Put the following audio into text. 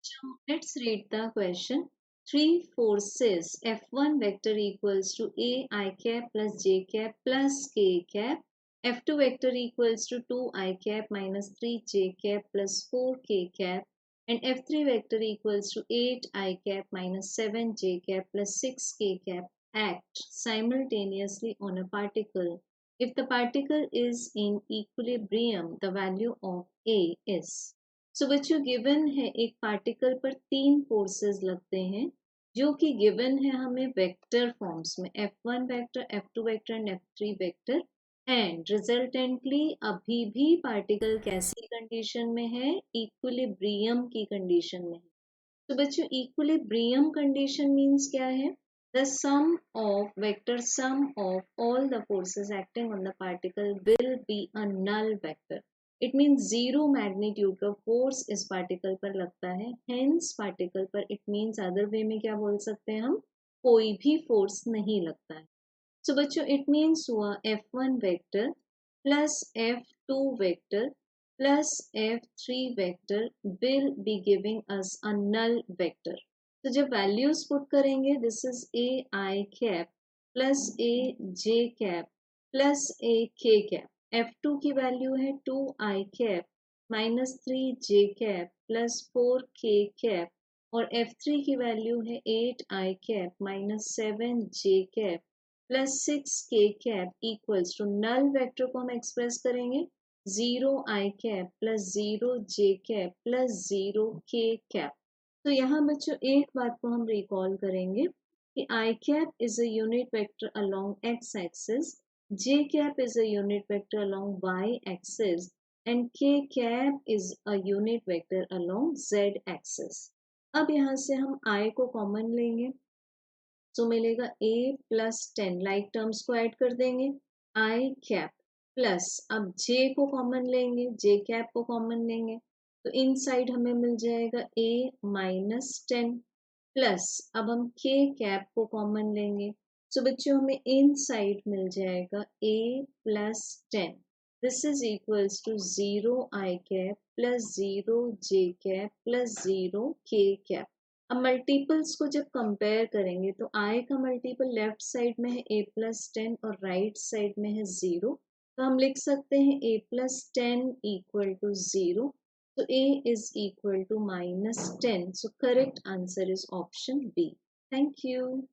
So let's read the question. Three forces F1 vector equals to A I cap plus J cap plus K cap. F2 vector equals to 2 I cap minus 3 J cap plus 4 K cap. And F3 vector equals to 8 I cap minus 7 J cap plus 6 K cap act simultaneously on a particle. If the particle is in equilibrium, the value of A is. सो बच्चों given है एक particle पर तीन forces लगते हैं जो कि given है हमें वेक्टर फॉर्म्स में F1 vector, F2 vector and F3 vector and resultantly अभी भी पार्टिकल कैसी कंडीशन में है, इक्विलिब्रियम की कंडीशन में है। तो बच्चों इक्विलिब्रियम कंडीशन मीन्स क्या है? The sum of vector sum of all the forces acting on the particle will be a null vector. It means zero magnitude का फोर्स इस पार्टिकल पर लगता है, हेंस पार्टिकल पर इट मीन्स अदर वे में क्या बोल सकते हैं हम, कोई भी फोर्स नहीं लगता है। सो बच्चों इट मीन्स हुआ F1 vector plus F2 vector plus F3 vector will be giving us a null vector. तो जब values put करेंगे, this is a I cap plus a j cap plus a k cap. F2 की value है 2 I cap minus 3 j cap plus 4 k cap और F3 की value है 8 I cap minus 7 j cap plus 6 k cap equals to null vector को हम express करेंगे 0 I cap plus 0 j cap plus 0 k cap। तो यहाँ बच्चों एक बात को हम रिकॉल करेंगे कि I cap is a unit vector along x axis, j cap is a unit vector along y axis and k cap is a unit vector along z axis। अब यहाँ से हम I को कॉमन लेंगे तो मिलेगा a plus 10, लाइक टर्म्स को add कर देंगे I cap प्लस अब j को कॉमन लेंगे, j कैप को कॉमन लेंगे तो इनसाइड हमें मिल जाएगा a माइनस 10 प्लस अब हम k कैप को कॉमन लेंगे तो बच्चों हमें इनसाइड मिल जाएगा a plus 10। This is equals to 0 I cap plus 0 j cap plus 0 k cap. अब मल्टीपल्स को जब कंपेयर करेंगे तो I का मल्टीपल लेफ्ट साइड में है a प्लस 10 और राइट साइड में है 0, तो हम लिख सकते हैं a प्लस 10 इक्वल टू 0, तो a is equal to minus 10। So correct answer is option B. Thank you.